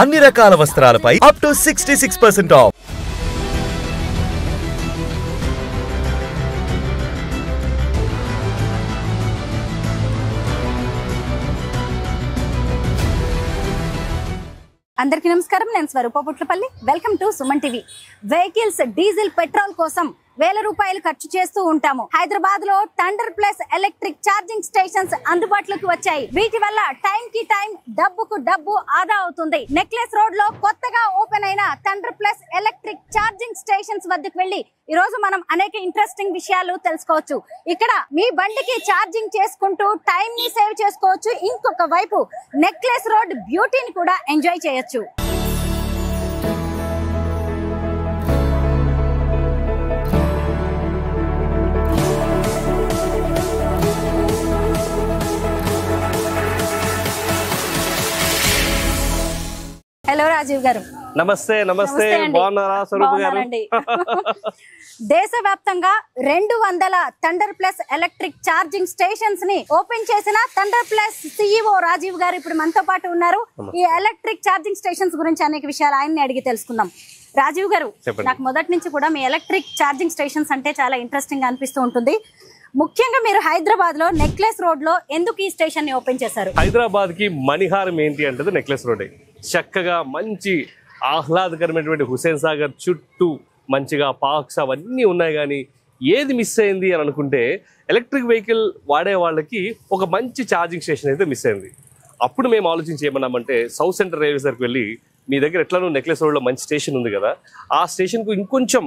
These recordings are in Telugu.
అన్ని రకాల వస్త్రాలపై అప్ టు 66% ఆఫ్. అందరికీ నమస్కారం. నేను Swarupa Putlapalli. Welcome to Suman TV. Vehicles diesel petrol కోసం వేల రూపాయలు ఖర్చు చేస్తూ ఉంటాము. హైదరాబాద్ లో thunder plus electric charging stations అందుబాటులోకి వచ్చాయి. వీటి వల్ల టైం కి టైం, డబ్బుకు డబ్బు ఆదా అవుతుంది. నెక్లెస్ రోడ్ లో కొత్తగా ఓపెన్ అయిన thunder plus electric charging stations వద్దకు వెళ్లి ఈ రోజు మనం అనేక ఇంట్రెస్టింగ్ విషయాలు తెలుసుకోవచ్చు. ఇక్కడ మీ బండికి ఛార్జింగ్ చేసుకుంటూ టైం ని సేవ్ చేసుకోవచ్చు. ఇంకొక వైపు నెక్లెస్ రోడ్ బ్యూటీని కూడా ఎంజాయ్ చేయొచ్చు. హలో రాజీవ్ గారు. నమస్తే. నమస్తే. బాగున్నారా స్వరూప్ గారు? దేశవ్యాప్తంగా 200 thunder plus electric charging stations ని ఓపెన్ చేసిన థండర్ ప్లస్ సిఇఓ రాజీవ్ గారు ఇప్పుడు మనతో పాటు ఉన్నారు. ఈ ఎలక్ట్రిక్ ఛార్జింగ్ స్టేషన్స్ గురించి అనేక విషయాలు ఆయన్ని అడిగి తెలుసుకుందాం. రాజీవ్ గారు, నాకు మొదటి నుంచి కూడా మీ ఎలక్ట్రిక్ ఛార్జింగ్ స్టేషన్స్ అంటే చాలా ఇంట్రెస్టింగ్ గా అనిపిస్తూ ఉంటుంది. ముఖ్యంగా మీరు హైదరాబాద్ లో నెక్లెస్ రోడ్ లో ఎందుకు ఈ స్టేషన్ ని ఓపెన్ చేశారు? హైదరాబాద్ కి మణిహారం ఏంటి అంటే నెక్లెస్ రోడ్. చక్కగా మంచి ఆహ్లాదకరమైనటువంటి హుసేన్ సాగర్ చుట్టూ మంచిగా పార్క్స్ అవన్నీ ఉన్నాయి. కానీ ఏది మిస్ అయింది అని అనుకుంటే ఎలక్ట్రిక్ వెహికల్ వాడే వాళ్ళకి ఒక మంచి ఛార్జింగ్ స్టేషన్ అయితే మిస్ అయింది. అప్పుడు మేము ఆలోచించి ఏమన్నామంటే సౌత్ సెంట్రల్ రైల్వే దగ్గరికి వెళ్ళి, మీ దగ్గర ఎట్లానో నెక్లెస్ రోడ్లో మంచి స్టేషన్ ఉంది కదా, ఆ స్టేషన్కు ఇంకొంచెం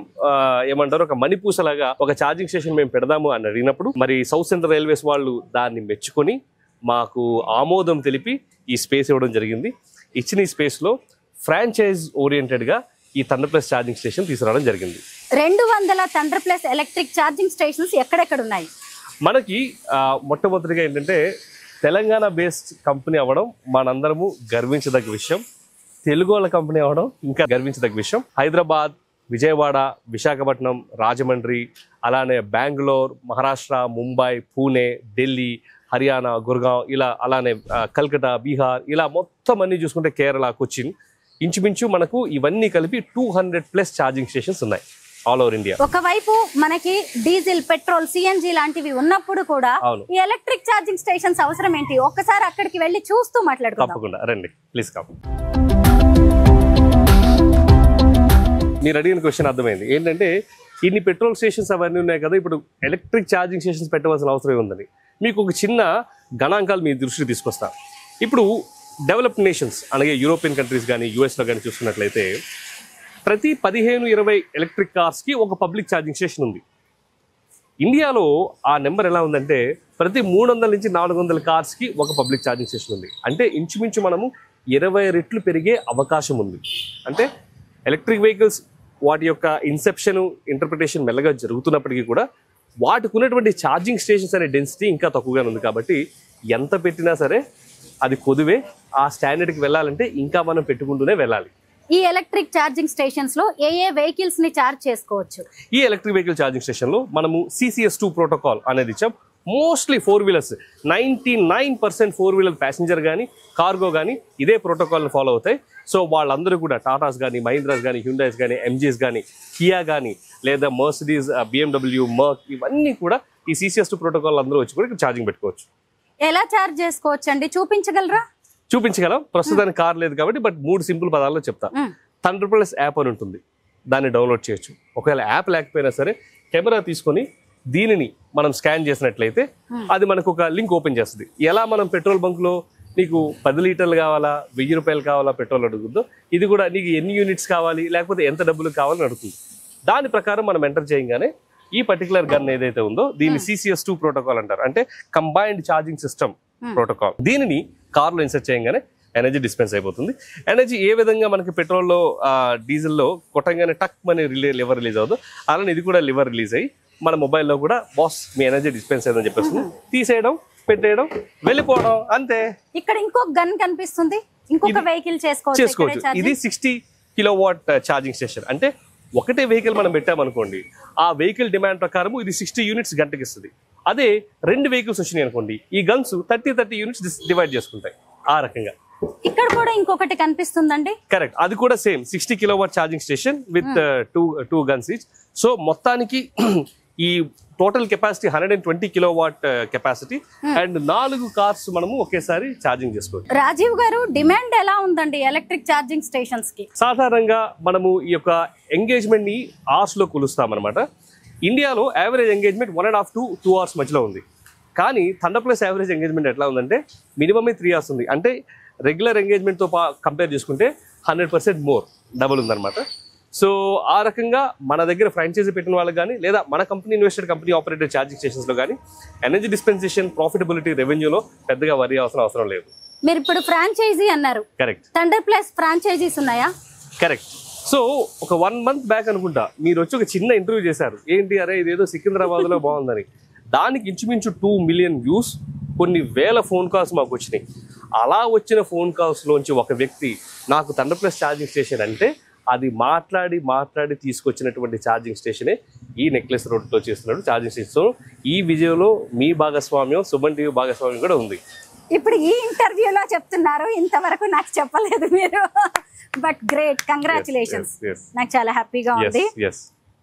ఏమంటారు ఒక మణిపూసలాగా ఒక ఛార్జింగ్ స్టేషన్ మేము పెడదాము అని అడిగినప్పుడు మరి సౌత్ సెంట్రల్ రైల్వేస్ వాళ్ళు దాన్ని మెచ్చుకొని మాకు ఆమోదం తెలిపి ఈ స్పేస్ ఇవ్వడం జరిగింది. ఇచ్చిన ఈ స్పేస్లో ఫ్రాంచైజ్ ఓరియంటెడ్గా ఈ థండర్ ప్లస్ ఛార్జింగ్ స్టేషన్ తీసుకురావడం జరిగింది. 200 thunder plus electric charging stations ఎక్కడెక్కడ ఉన్నాయి? మనకి మొట్టమొదటిగా ఏంటంటే తెలంగాణ బేస్డ్ కంపెనీ అవ్వడం మనందరము గర్వించదగ్గ విషయం. తెలుగు వాళ్ళ కంపెనీ అవ్వడం ఇంకా గర్వించదగ్గ విషయం. హైదరాబాద్, విజయవాడ, విశాఖపట్నం, రాజమండ్రి, అలానే బెంగళూరు, మహారాష్ట్ర, ముంబై, పూణే, ఢిల్లీ, హర్యానా, గుర్గావ్, ఇలా అలానే కల్కటా, బీహార్, ఇలా మొత్తం అన్ని చూసుకుంటే కేరళ, కొచ్చిన్, ఇంచుమించు మనకు ఇవన్నీ కలిపి 200+ ఛార్జింగ్ స్టేషన్స్ ఉన్నాయి ఆల్ ఓవర్ ఇండియా. ఒకవైపు మనకి డీజిల్, పెట్రోల్, సిఎన్జి లాంటివి ఉన్నప్పుడు కూడా ఈ ఎలక్ట్రిక్ ఛార్జింగ్ స్టేషన్స్ అవసరం ఏంటి? ఒక్కసారి అక్కడికి వెళ్ళి చూస్తూ మాట్లాడుకుందాం. తప్పకుండా రండి, ప్లీజ్ కమ్. మీరు అడిగిన క్వశ్చన్ అర్థమైంది. ఏంటంటే ఇన్ని పెట్రోల్ స్టేషన్స్ అవన్నీ ఉన్నాయి కదా, ఇప్పుడు ఎలక్ట్రిక్ ఛార్జింగ్ స్టేషన్స్ పెట్టవలసిన అవసరం ఉందని మీకు ఒక చిన్న గణాంకాలు మీ దృష్టికి తీసుకొస్తాను. ఇప్పుడు డెవలప్డ్ నేషన్స్ అలాగే యూరోపియన్ కంట్రీస్ కానీ యూఎస్లో కానీ చూసుకున్నట్లయితే ప్రతి 15-20 ఎలక్ట్రిక్ కార్స్కి ఒక పబ్లిక్ ఛార్జింగ్ స్టేషన్ ఉంది. ఇండియాలో ఆ నెంబర్ ఎలా ఉందంటే ప్రతి 300 నుంచి 400 కార్స్కి ఒక పబ్లిక్ ఛార్జింగ్ స్టేషన్ ఉంది. అంటే ఇంచుమించు మనము 20 రెట్లు పెరిగే అవకాశం ఉంది. అంటే ఎలక్ట్రిక్ వెహికల్స్ వాటి యొక్క ఇన్సెప్షన్, ఇంటర్ప్రిటేషన్ మెల్లగా జరుగుతున్నప్పటికీ కూడా వాటికి ఉన్నటువంటి ఛార్జింగ్ స్టేషన్స్ అనే డెన్సిటీ ఇంకా తక్కువగానే ఉంది. కాబట్టి ఎంత పెట్టినా సరే అది కొదువే. ఆ స్టాండర్డ్కి వెళ్ళాలంటే ఇంకా మనం పెట్టుకుంటూనే వెళ్ళాలి. ఈ ఎలక్ట్రిక్ ఛార్జింగ్ స్టేషన్స్ లో ఏ వెహికల్స్ ని ఛార్జ్ చేసుకోవచ్చు? ఈ ఎలక్ట్రిక్ వెహికల్ ఛార్జింగ్ స్టేషన్ లో మనము CCS2 ప్రోటోకాల్ అనేది ఇచ్చాం. మోస్ట్లీ 4 వీలర్స్, 99% 4 వీలర్ ప్యాసింజర్ కానీ కార్గో కానీ ఇదే ప్రోటోకాల్ని ఫాలో అవుతాయి. సో వాళ్ళందరూ కూడా టాటాస్ కానీ, మహీంద్రాస్ కానీ, హ్యుండాయిస్ కానీ, ఎంజీస్ కానీ, కియా కానీ, లేదా మర్సిడీస్, BMW, మర్క్, ఇవన్నీ కూడా ఈ CCS2 ప్రోటోకాల్ అందరూ వచ్చి కూడా ఇక్కడ ఛార్జింగ్ పెట్టుకోవచ్చు. ఎలా ఛార్జ్ చేసుకోవచ్చు అండి? చూపించగలరా? చూపించగలం. ప్రస్తుతానికి కార్ లేదు కాబట్టి బట్ 3 సింపుల్ పదాల్లో చెప్తా. థండర్ ప్లస్ యాప్ అని ఉంటుంది, దాన్ని డౌన్లోడ్ చేయొచ్చు. ఒకవేళ యాప్ లేకపోయినా సరే కెమెరా తీసుకొని దీనిని మనం స్కాన్ చేసినట్లయితే అది మనకు ఒక లింక్ ఓపెన్ చేస్తుంది. ఎలా మనం పెట్రోల్ బంక్లో నీకు 10 లీటర్లు కావాలా, 1000 రూపాయలు కావాలా పెట్రోల్ అడుగుతుందో, ఇది కూడా నీకు ఎన్ని యూనిట్స్ కావాలి లేకపోతే ఎంత డబ్బులు కావాలని అడుగుతుంది. దాని ప్రకారం మనం ఎంటర్ చేయగానే ఈ పర్టికులర్ గన్ ఏదైతే ఉందో దీన్ని CCS2 ప్రోటోకాల్ అంటారు. అంటే కంబైన్డ్ ఛార్జింగ్ సిస్టమ్ ప్రోటోకాల్. దీనిని కార్లో ఇన్సర్ట్ చేయగానే ఎనర్జీ డిస్పెన్స్ అయిపోతుంది. ఎనర్జీ ఏ విధంగా మనకి పెట్రోల్లో, డీజిల్లో కొట్టంగానే టక్ మనీ లివర్ రిలీజ్ అవుతుందో అలానే ఇది కూడా లివర్ రిలీజ్ అయ్యి మన మొబైల్లో కూడా బాస్ మీ ఎనర్జీ డిస్పెన్స్ అయిందని చెప్పేసి తీసేయడం, పెట్టేయడం, వెళ్ళిపోవడం, అంతే. ఇక్కడ ఇంకొక గన్ కనిపిస్తుంది, ఇంకొక వెహికల్ చేసుకోవచ్చు. ఇది 60 కిలోవాట్ ఛార్జింగ్ స్టేషన్. అంటే ఒకటే వెహికల్ మనం పెట్టామనుకోండి, ఆ వెహికల్ డిమాండ్ ప్రకారం ఇది 60 యూనిట్స్ గంటకి ఇస్తుంది. అదే 2 వెహికల్స్ వచ్చినాయి అనుకోండి, ఈ గన్స్ 30 యూనిట్స్ డివైడ్ చేసుకుంటాయి. ఆ రకంగా ఇక్కడ కూడా ఇంకొకటి కనిపిస్తుందండి. కరెక్ట్, అది కూడా same 60 kilowatt charging station with two guns each. So మొత్తానికి ఈ total capacity 120 kilowatt capacity and 4 cars మనము ఒకేసారి ఛార్జింగ్ చేసుకోవచ్చు. రాజీవ్ గారు, డిమాండ్ ఎలా ఉందండి ఎలక్ట్రిక్ ఛార్జింగ్ స్టేషన్స్ కి? సాధారణంగా మనము ఈ యొక్క ఎంగేజ్మెంట్ ని అవర్స్ లో కొలుస్తాం అనమాట. ఇండియాలో యావరేజ్ ఎంగేజ్మెంట్ 1.5 to 2 hours మధ్యలో ఉంది. కానీ థండర్ ప్లస్ యావరేజ్ ఎంగేజ్మెంట్ ఎట్లా ఉందంటే మినిమమే 3 hours ఉంది. అంటే రెగ్యులర్ ఎంగేజ్మెంట్ తో కంపేర్ చేసుకుంటే 100% మోర్, డబుల్ ఉందన్నమాట. సో ఆ రకంగా మన దగ్గర ఫ్రాంచైజీ పెట్టిన వాళ్ళకి కానీ లేదా మన company invested company operated charging stations లో కానీ ఎనర్జీ డిస్పెన్సేషన్, ప్రాఫిటబిలిటీ, రెవెన్యూలో పెద్దగా వరి అవసరం లేదు. మీరు ఇప్పుడు ఫ్రాంచైజీ అన్నారు. కరెక్ట్. థండర్ ప్లస్ ఫ్రాంచైజీస్ ఉన్నాయా? కరెక్ట్. సో ఒక 1 month బ్యాక్ అనుకుంటా మీరు వచ్చి ఒక చిన్న ఇంటర్వ్యూ చేశారు. ఏంటి అరే ఇదేదో సికింద్రాబాద్ లో బాగుందని. దానికి ఇంచుమించు 2 million వ్యూస్, కొన్ని వేల ఫోన్ కాల్స్ మాకు వచ్చినాయి. అలా వచ్చిన ఫోన్ కాల్స్ లోంచి ఒక వ్యక్తి నాకు థండర్ ప్లస్ ఛార్జింగ్ స్టేషన్ అంటే అది మాట్లాడి తీసుకొచ్చినటువంటి ఛార్జింగ్ స్టేషనే ఈ నెక్లెస్ రోడ్లో చేస్తున్నాడు ఛార్జింగ్ స్టేషన్. ఈ విజయంలో మీ భాగస్వామ్యం, సుమన్ టీవీ భాగస్వామ్యం కూడా ఉంది. ఇప్పుడు ఈ ఇంటర్వ్యూలో చెప్తున్నారు, ఇంతవరకు నాకు చెప్పలేదు మీరు. But great, congratulations. నాకు చాలా హ్యాపీగా ఉంది.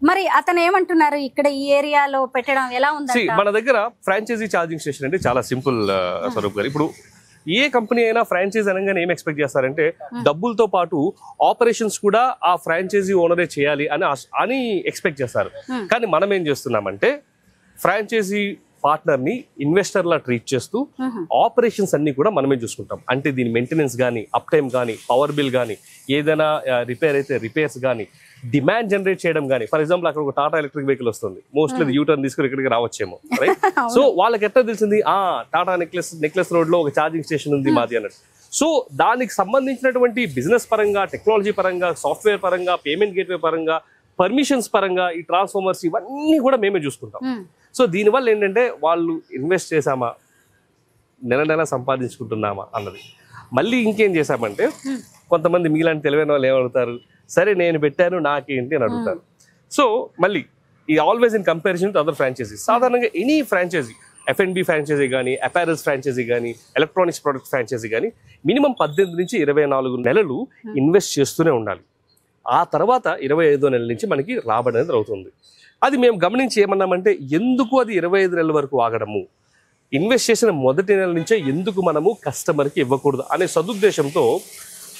మరి అతను ఏమంటున్నారు, ఇక్కడ ఈ ఏరియాలో పెట్టడం ఎలా ఉంది? మన దగ్గర ఫ్రాంచైజీ ఛార్జింగ్ స్టేషన్ అంటే చాలా సింపుల్ స్వరూప్ గారు. ఇప్పుడు ఏ కంపెనీ అయినా ఫ్రాంచైజీ అనగానే ఏం ఎక్స్పెక్ట్ చేస్తారంటే డబ్బులతో పాటు ఆపరేషన్స్ కూడా ఆ ఫ్రాంచైజీ ఓనరే చేయాలి అని ఎక్స్పెక్ట్ చేస్తారు. కానీ మనం ఏం చేస్తున్నామంటే ఫ్రాంచైజీ పార్ట్నర్ ని ఇన్వెస్టర్ లా ట్రీట్ చేస్తూ ఆపరేషన్స్ అన్ని కూడా మనమే చూసుకుంటాం. అంటే దీని మెయింటెనెన్స్ కానీ, అప్ టైం కానీ, పవర్ బిల్ కానీ, ఏదైనా రిపేర్ అయితే రిపేర్స్ కానీ, డిమాండ్ జనరేట్ చేయడం కానీ. ఫర్ ఎగ్జాంపుల్ అక్కడ ఒక టాటా ఎలక్ట్రిక్ వెహికల్ వస్తుంది, మోస్ట్లీ యూటర్న్ తీసుకుని ఇక్కడికి రావచ్చేమో, రైట్? సో వాళ్ళకి ఎట్లా తెలిసింది టాటా నెక్లెస్ రోడ్ లో ఒక ఛార్జింగ్ స్టేషన్ ఉంది మాది అన్నట్టు. సో దానికి సంబంధించినటువంటి బిజినెస్ పరంగా, టెక్నాలజీ పరంగా, సాఫ్ట్వేర్ పరంగా, పేమెంట్ గేట్వే పరంగా, పర్మిషన్స్ పరంగా, ఈ ట్రాన్స్ఫార్మర్స్ ఇవన్నీ కూడా మేమే చూసుకుంటాం. సో దీనివల్ల ఏంటంటే వాళ్ళు ఇన్వెస్ట్ చేసామా, నెల సంపాదించుకుంటున్నామా అన్నది. మళ్ళీ ఇంకేం చేశామంటే కొంతమంది మీలాంటి తెలివైన వాళ్ళు ఏమడుగుతారు, సరే నేను పెట్టాను నాకేంటి అని అడుగుతారు. సో మళ్ళీ ఈ always in comparison to other franchises. సాధారణంగా ఎనీ ఫ్రాంచైజీ, F&B ఫ్రాంచైజీ కానీ, అపారల్స్ ఫ్రాంచైజీ కానీ, ఎలక్ట్రానిక్స్ ప్రొడక్ట్ ఫ్రాంచైజీ కానీ మినిమం 18 నుంచి 24 నెలలు ఇన్వెస్ట్ చేస్తూనే ఉండాలి. ఆ తర్వాత 25వ నెల నుంచి మనకి రాబడి అనేది అవుతుంది. అది మేము గమనించి ఏమన్నామంటే ఎందుకు అది 25 నెలల వరకు ఆగడము, ఇన్వెస్ట్ చేసిన మొదటి నెల నుంచే ఎందుకు మనము కస్టమర్కి ఇవ్వకూడదు అనే సదుద్దేశంతో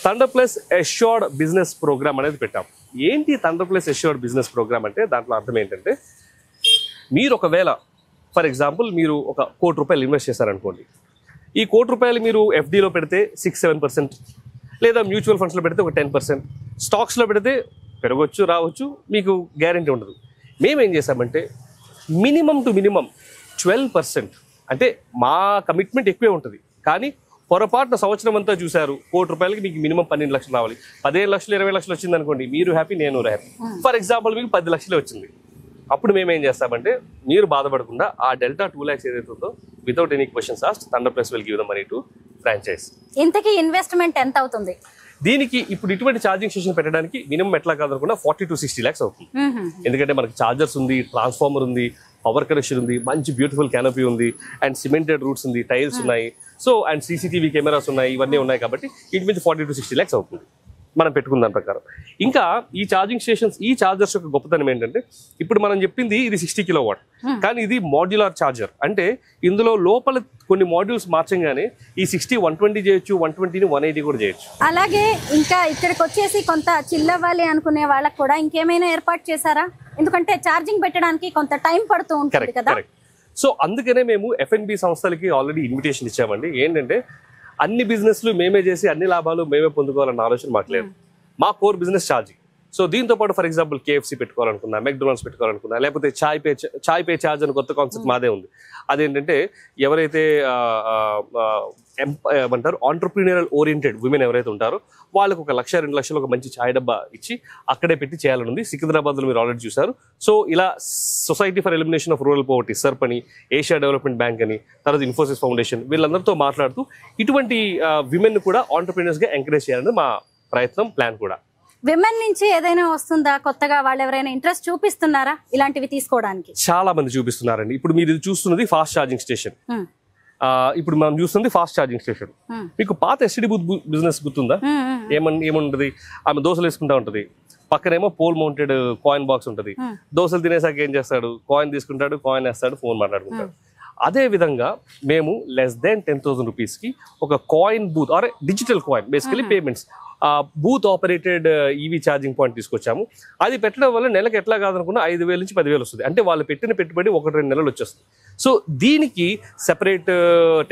thunder plus assured business program అనేది పెట్టాం. ఏంటి thunder plus assured business program అంటే దాంట్లో అర్థం ఏంటంటే మీరు ఒకవేళ ఫర్ ఎగ్జాంపుల్ మీరు ఒక ₹1 కోటి ఇన్వెస్ట్ చేశారనుకోండి. ఈ ₹1 కోటి మీరు ఎఫ్డీలో పెడితే 6-7%, లేదా మ్యూచువల్ ఫండ్స్లో పెడితే ఒక 10%, స్టాక్స్లో పెడితే పెరగవచ్చు రావచ్చు, మీకు గ్యారెంటీ ఉండదు. మేమేం చేసామంటే మినిమం టు మినిమం 12%, అంటే మా కమిట్మెంట్ ఎక్కువే ఉంటుంది. కానీ పొరపాటున సంవత్సరం అంతా చూశారు ₹1 కోటికి మీకు మినిమం 12 లక్షలు రావాలి, 15 లక్షలు 20 లక్షలు వచ్చింది అనుకోండి, మీరు హ్యాపీ నేను హ్యాపీ. ఫర్ ఎగ్జాంపుల్ మీకు 10 లక్షలే వచ్చింది, అప్పుడు మేము ఏం చేస్తామంటే మీరు బాధపడకుండా ఆ డెల్టా 2 lakhs ఏదైతే ఉందో without any questions asked thunder plus will give the money to franchise. ఇంతకీ ఇన్వెస్ట్మెంట్ ఎంత అవుతుంది? దీనికి ఇప్పుడు ఇటువంటి ఛార్జింగ్ స్టేషన్ పెట్టడానికి మినిమం ఎట్లా కాదనుకున్నా 40 to 60 lakhs అవుతుంది. ఎందుకంటే మనకి ఛార్జర్స్ ఉంది, ట్రాన్స్ఫార్మర్ ఉంది, పవర్ కనెక్షన్ ఉంది, మంచి బ్యూటిఫుల్ క్యానపీ ఉంది, అండ్ సిమెంటెడ్ రూట్స్ ఉంది, టైల్స్ ఉన్నాయి, సో అండ్ CCTV కెమెరాస్ ఉన్నాయి, ఇవన్నీ ఉన్నాయి. కాబట్టి ఇటు మీద 40 to 60 lakhs అవుతుంది మనం పెట్టుకున్న దాని ప్రకారం. ఇంకా ఈ ఛార్జింగ్ స్టేషన్స్, ఈ ఛార్జర్స్ యొక్క గొప్పతనం ఏంటంటే ఇప్పుడు మనం చెప్పింది ఇది 60 kilowatt, కానీ ఇది మాడ్యులర్ ఛార్జర్. అంటే ఇందులో లోపల కొన్ని మాడ్యూల్స్ మార్చంగానే ఈ 60 120 చేయొచ్చు, 120ని 180 కూడా చేయొచ్చు. అలాగే ఇంకా ఇక్కడికి వచ్చేసి కొంత చిల్లవ్వాలి అనుకునే వాళ్ళకి కూడా ఇంకేమైనా ఏర్పాటు చేశారా? ఎందుకంటే ఛార్జింగ్ పెట్టడానికి కొంత టైం పడుతూ ఉంటుంది కదా. సో అందుకనే మేము F&B సంస్థలకి ఆల్రెడీ ఇన్విటేషన్ ఇచ్చామండి. ఏంటంటే అన్ని బిజినెస్లు మేమే చేసి అన్ని లాభాలు మేమే పొందుకోవాలన్న ఆలోచన మాకు లేదు. మా కోర్ బిజినెస్ ఛార్జింగ్. సో దీంతో పాటు ఫర్ ఎగ్జాంపుల్ KFC పెట్టుకోవాలనుకున్నా, మెక్డొనాల్డ్స్ పెట్టుకోవాలనుకున్నా, లేకపోతే చాయ్ పే ఛార్జ్ అని కొత్త కాన్సెప్ట్ మాదే ఉంది. అదేంటంటే ఎవరైతే ఏమంటారు ఆంటర్ప్రీనియరల్ ఓరియంటెడ్ విమెన్ ఎవరైతే ఉంటారో వాళ్ళకు 1 లక్ష 2 లక్షలు ఒక మంచి ఛాయ్ డబ్బా ఇచ్చి అక్కడే పెట్టి చేయాలని ఉంది. సికింద్రాబాద్లో మీరు ఆల్రెడీ చూసారు. సో ఇలా society for elimination of rural poverty, SERP అని, ఏషియా డెవలప్మెంట్ బ్యాంక్ అని, తర్వాత ఇన్ఫోసిస్ ఫౌండేషన్, వీళ్ళందరితో మాట్లాడుతూ ఇటువంటి విమెన్ కూడా ఆంటర్ప్రీనియర్స్గా ఎంకరేజ్ చేయాలని మా ప్రయత్నం, ప్లాన్ కూడా. విమెన్ నుంచి ఏదైనా వస్తుందా కొత్తగా? వాళ్ళు ఎవరైనా ఇంట్రెస్ట్ చూపిస్తున్నారా ఇలాంటివి తీసుకోవడానికి? చాలా మంది చూపిస్తున్నారండి. ఇప్పుడు మీరు చూస్తున్నది ఫాస్ట్ ఛార్జింగ్ స్టేషన్. ఇప్పుడు మనం చూస్తుంది ఫాస్ట్ ఛార్జింగ్ స్టేషన్. మీకు పాత ఎస్టీడీ బూత్ బిజినెస్ గుర్తుందా? ఏముంటది, ఆమె దోశలు వేసుకుంటా ఉంటది, పక్కనేమో పోల్ మౌంటెడ్ కాయిన్ బాక్స్ ఉంటుంది. దోశలు తినేసాక ఏం చేస్తాడు, కాయిన్ తీసుకుంటాడు, కాయిన్ వేస్తాడు, ఫోన్ మాట్లాడుకుంటాడు. అదే విధంగా మేము లెస్ దెన్ 10,000 రూపీస్కి ఒక coin booth or digital coin basically payments booth operated EV charging point తీసుకొచ్చాము. అది పెట్టడం వల్ల నెలకు ఎట్లా కాదనుకున్నా 5,000 నుంచి 10,000 వస్తుంది. అంటే వాళ్ళు పెట్టిన పెట్టుబడి 1-2 నెలలు వచ్చేస్తుంది. సో దీనికి సెపరేట్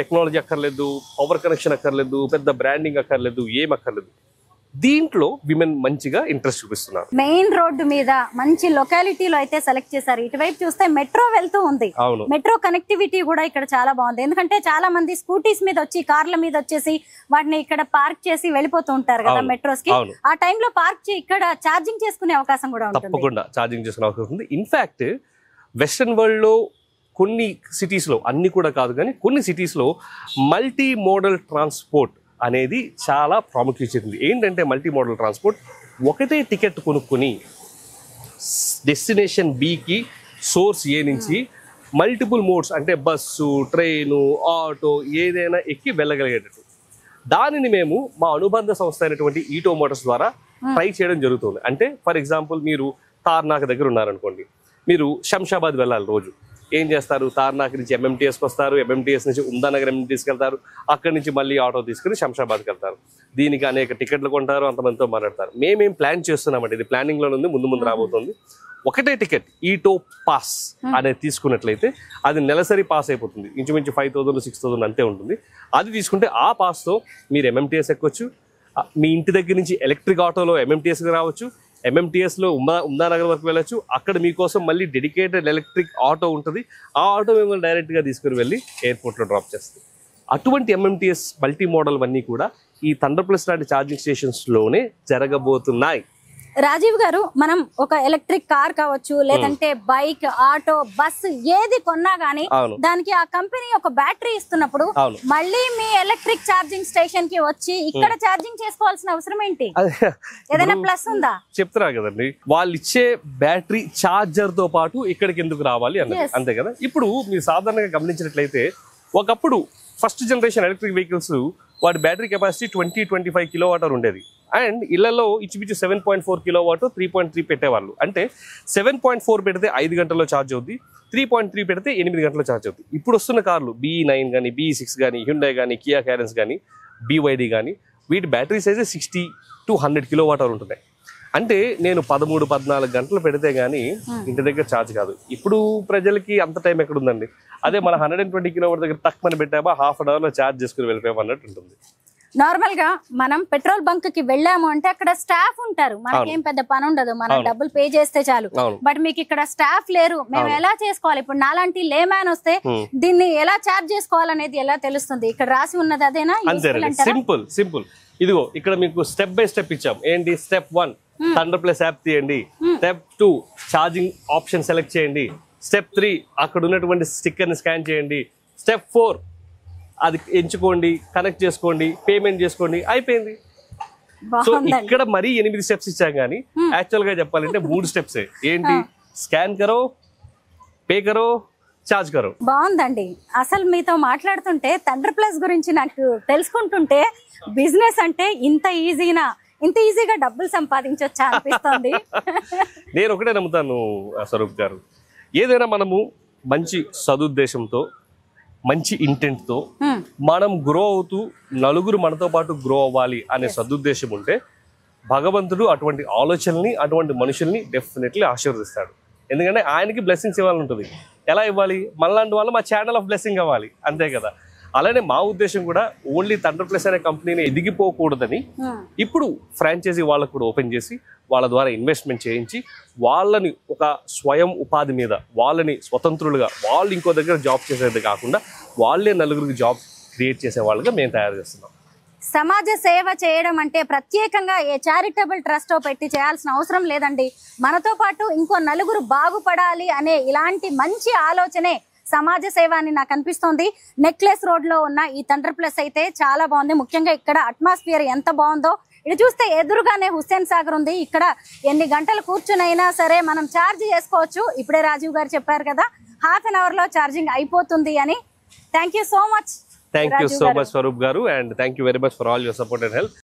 టెక్నాలజీ అక్కర్లేదు, పవర్ కనెక్షన్ అక్కర్లేదు, పెద్ద బ్రాండింగ్ అక్కర్లేదు, ఏం అక్కర్లేదు. దీంట్లో విమెన్ మంచిగా ఇంట్రెస్ట్ చూపిస్తున్నారు. మెయిన్ రోడ్డు మీద మంచి లొకాలిటీలో అయితే సెలెక్ట్ చేశారు. ఇటువైపు చూస్తే మెట్రో వెళ్తూ ఉంది. మెట్రో కనెక్టివిటీ కూడా ఇక్కడ చాలా బాగుంది. ఎందుకంటే చాలా మంది స్కూటీస్ మీద వచ్చి కార్ల మీద వచ్చేసి వాటిని ఇక్కడ పార్క్ చేసి వెళ్ళిపోతూ ఉంటారు కదా మెట్రోస్ కి. ఆ టైంలో పార్క్ ఇక్కడ ఛార్జింగ్ చేసుకునే అవకాశం కూడా ఉంటుంది. తప్పకుండా ఛార్జింగ్ చేసుకునే అవకాశం ఉంది. ఇన్ఫాక్ట్ వెస్టర్న్ వరల్డ్ లో కొన్ని సిటీస్ లో, అన్ని కూడా కాదు కానీ కొన్ని సిటీస్ లో మల్టీ మోడల్ ట్రాన్స్పోర్ట్ అనేది చాలా ప్రాముఖ్యత చెందింది. ఏంటంటే మల్టీ మోడల్ ట్రాన్స్పోర్ట్, ఒకటే టికెట్ కొనుక్కొని డెస్టినేషన్ బికి సోర్స్ ఏ నుంచి మల్టిపుల్ మోడ్స్ అంటే బస్సు, ట్రైను, ఆటో ఏదైనా ఎక్కి వెళ్ళగలిగేటట్టు. దానిని మేము మా అనుబంధ సంస్థ అయినటువంటి ఈటో మోటార్స్ ద్వారా ట్రై చేయడం జరుగుతుంది. అంటే ఫర్ ఎగ్జాంపుల్ మీరు తార్నాక దగ్గర ఉన్నారనుకోండి, మీరు శంషాబాద్ వెళ్ళాలి రోజు. ఏం చేస్తారు, తార్నాక్ నుంచి ఎంఎంటీఎస్కి వస్తారు, ఎంఎంటీఎస్ నుంచి ఉమ్దానగర్ ఎంఎంటీఎస్కి వెళ్తారు, అక్కడి నుంచి మళ్ళీ ఆటో తీసుకుని శంషాబాద్కి వెళ్తారు. దీనికి అనేక టికెట్లు కొంటారు, అంతమందితో మాట్లాడతారు. మేమేం ప్లాన్ చేస్తున్నామంటే, ఇది ప్లానింగ్లో ఉంది, ముందు రాబోతుంది. ఒకటే టికెట్ ఈటో పాస్ అనేది తీసుకున్నట్లయితే అది నెలసరి పాస్ అయిపోతుంది. ఇంచుమించు 5,000 6,000 అంతే ఉంటుంది. అది తీసుకుంటే ఆ పాస్తో మీరు ఎంఎంటీఎస్ ఎక్కొచ్చు, మీ ఇంటి దగ్గర నుంచి ఎలక్ట్రిక్ ఆటోలో ఎంఎంటీఎస్కి రావచ్చు, ఎంఎంటీఎస్లో ఉమ్దానగర్ వరకు వెళ్ళొచ్చు. అక్కడ మీకోసం మళ్ళీ డెడికేటెడ్ ఎలక్ట్రిక్ ఆటో ఉంటుంది. ఆ ఆటో మిమ్మల్ని డైరెక్ట్గా తీసుకుని వెళ్ళి ఎయిర్పోర్ట్లో డ్రాప్ చేస్తుంది. అటువంటి ఎంఎంటీఎస్ మల్టీ మోడల్ అన్నీ కూడా ఈ థండర్ ప్లస్ లాంటి ఛార్జింగ్ స్టేషన్స్లోనే జరగబోతున్నాయి. రాజీవ్ గారు, మనం ఒక ఎలక్ట్రిక్ కార్ కావచ్చు, లేదంటే బైక్, ఆటో, బస్ ఏది కొన్నా గానీ దానికి ఆ కంపెనీ ఒక బ్యాటరీ ఇస్తున్నప్పుడు మళ్ళీ మీ ఎలక్ట్రిక్ ఛార్జింగ్ స్టేషన్ కి వచ్చి ఇక్కడ ఛార్జింగ్ చేసుకోవాల్సిన అవసరం ఏంటి? ఏదైనా ప్లస్ ఉందా? చెప్తారా కదండి, వాళ్ళు ఇచ్చే బ్యాటరీ ఛార్జర్ తో పాటు ఇక్కడికి ఎందుకు రావాలి అన్నది, అంతే కదా. ఇప్పుడు మీరు సాధారణంగా గమనించినట్లయితే ఒకప్పుడు ఫస్ట్ జనరేషన్ ఎలక్ట్రిక్ వెహికల్స్ వాటి బ్యాటరీ కెపాసిటీ 20-25 కిలోవాట్ ఉండేది. అండ్ ఇళ్లలో ఇచ్చిపిచ్చి 7.4 కిలోవాట్ 3.3 పెట్టేవాళ్ళు. అంటే 7.4 పెడితే 5 గంటల్లో ఛార్జ్ అవుద్ది, 3.3 పెడితే 8 గంటల్లో ఛార్జ్ అవుద్ది. ఇప్పుడు వస్తున్న కార్లు BE9 కానీ, BE6 కానీ, హ్యుండై కానీ, కియా క్యారెన్స్ కానీ, BYD కానీ, వీటి బ్యాటరీ సైజ్ 60-100 కిలోవాట్ ఉంటున్నాయి. అంటే నేను 13-14 గంటలు పెడితే గానీ ఇంటి దగ్గర ఛార్జ్ కాదు. ఇప్పుడు ప్రజలకి అంత టైం ఎక్కడ ఉందండి? అదే మన 120 కిలోవాట్ దగ్గర తక్కువ పెట్టామా హాఫ్ అన్ అవర్ లో ఛార్జ్ చేసుకుని వెళ్ళిపోయాం అన్నట్టు ఉంటుంది. నార్మల్ గా మనం పెట్రోల్ బంక్ కి వెళ్ళాము అంటే అక్కడ స్టాఫ్ ఉంటారు, మనకేం పెద్ద పని ఉండదు, మనం డబ్బులు పే చేస్తే చాలు. బట్ మీకు ఇక్కడ స్టాఫ్ లేరు, మేము ఎలా చేసుకోవాలి? ఇప్పుడు నాలాంటి లేమ్యాన్ వస్తే దీన్ని ఎలా ఛార్జ్ చేసుకోవాలనేది ఎలా తెలుస్తుంది? ఇక్కడ రాసి ఉన్నది అదేనా? Simple simple. ఇదిగో ఇక్కడ మీకు స్టెప్ బై స్టెప్ ఇచ్చాం. ఏంటి? స్టెప్ 1 థండర్ ప్లస్ యాప్ తీయండి, స్టెప్ 2 ఛార్జింగ్ ఆప్షన్ సెలెక్ట్ చేయండి, స్టెప్ 3 అక్కడ ఉన్నటువంటి స్టిక్కర్ ని స్కాన్ చేయండి, స్టెప్ 4 అది ఎంచుకోండి, కనెక్ట్ చేసుకోండి, పేమెంట్ చేసుకోండి, అయిపోయింది. సో ఇక్కడ మరీ 8 స్టెప్స్ ఇచ్చాం కానీ యాక్చువల్ గా చెప్పాలంటే 3 స్టెప్స్. ఏంటి? స్కాన్ కరో, పే కరో, ఛార్జ్ కరో. బాగుందండి. అసలు మీతో మాట్లాడుతుంటే థండర్ ప్లస్ గురించి నాకు తెలుసుకుంటుంటే బిజినెస్ అంటే ఇంత ఈజీగా డబ్బులు సంపాదించొచ్చా అనిపిస్తుంది. నేను ఒకటే నమ్ముతాను స్వరూప్ గారు, ఏదైనా మనము మంచి సదుద్దేశంతో, మంచి ఇంటెంట్తో మనం గ్రో అవుతూ నలుగురు మనతో పాటు గ్రో అవ్వాలి అనే సదుద్దేశం ఉంటే భగవంతుడు అటువంటి ఆలోచనల్ని, అటువంటి మనుషుల్ని డెఫినెట్లీ ఆశీర్వదిస్తాడు. ఎందుకంటే ఆయనకి బ్లెస్సింగ్స్ ఇవ్వాలని ఉంటుంది. ఎలా ఇవ్వాలి? మనలాంటి వాళ్ళు మా ఛానల్ ఆఫ్ బ్లెస్సింగ్ అవ్వాలి, అంతే కదా. అలానే మా ఉద్దేశం కూడా ఓన్లీ థండర్ ప్లస్ అనే కంపెనీని ఎదిగిపోకూడదని ఇప్పుడు ఫ్రాంచైజీ వాళ్ళకు కూడా ఓపెన్ చేసి వాళ్ళ ద్వారా ఇన్వెస్ట్మెంట్ చేయించి వాళ్ళని ఒక స్వయం ఉపాధి మీద, వాళ్ళని స్వతంత్రులుగా, వాళ్ళు ఇంకో దగ్గర జాబ్ చేసేది కాకుండా వాళ్ళే నలుగురికి జాబ్ క్రియేట్ చేసే వాళ్ళుగా మేము తయారు చేస్తున్నాం. సమాజ సేవ చేయడం అంటే ప్రత్యేకంగా ఏ చారిటబుల్ ట్రస్ట్ పెట్టి చేయాల్సిన అవసరం లేదండి. మనతో పాటు ఇంకో నలుగురు బాగుపడాలి అనే ఇలాంటి మంచి ఆలోచనే సమాజ సేవ అని నాకు అనిపిస్తోంది. నెక్లెస్ రోడ్ లో ఉన్న ఈ థండర్ ప్లస్ అయితే చాలా బాగుంది. ముఖ్యంగా ఇక్కడ అట్మాస్ఫియర్ ఎంత బాగుందో. ఇది చూస్తే ఎదురుగానే హుస్సేన్ సాగర్ ఉంది. ఇక్కడ ఎన్ని గంటలు కూర్చునైనా సరే మనం ఛార్జ్ చేసుకోవచ్చు. ఇప్పుడే రాజీవ్ గారు చెప్పారు కదా, హాఫ్ అన్ అవర్ లో ఛార్జింగ్ అయిపోతుంది అని. Thank you so much. Thank you so much Swarup గారు, and thank you very much for all your support and help.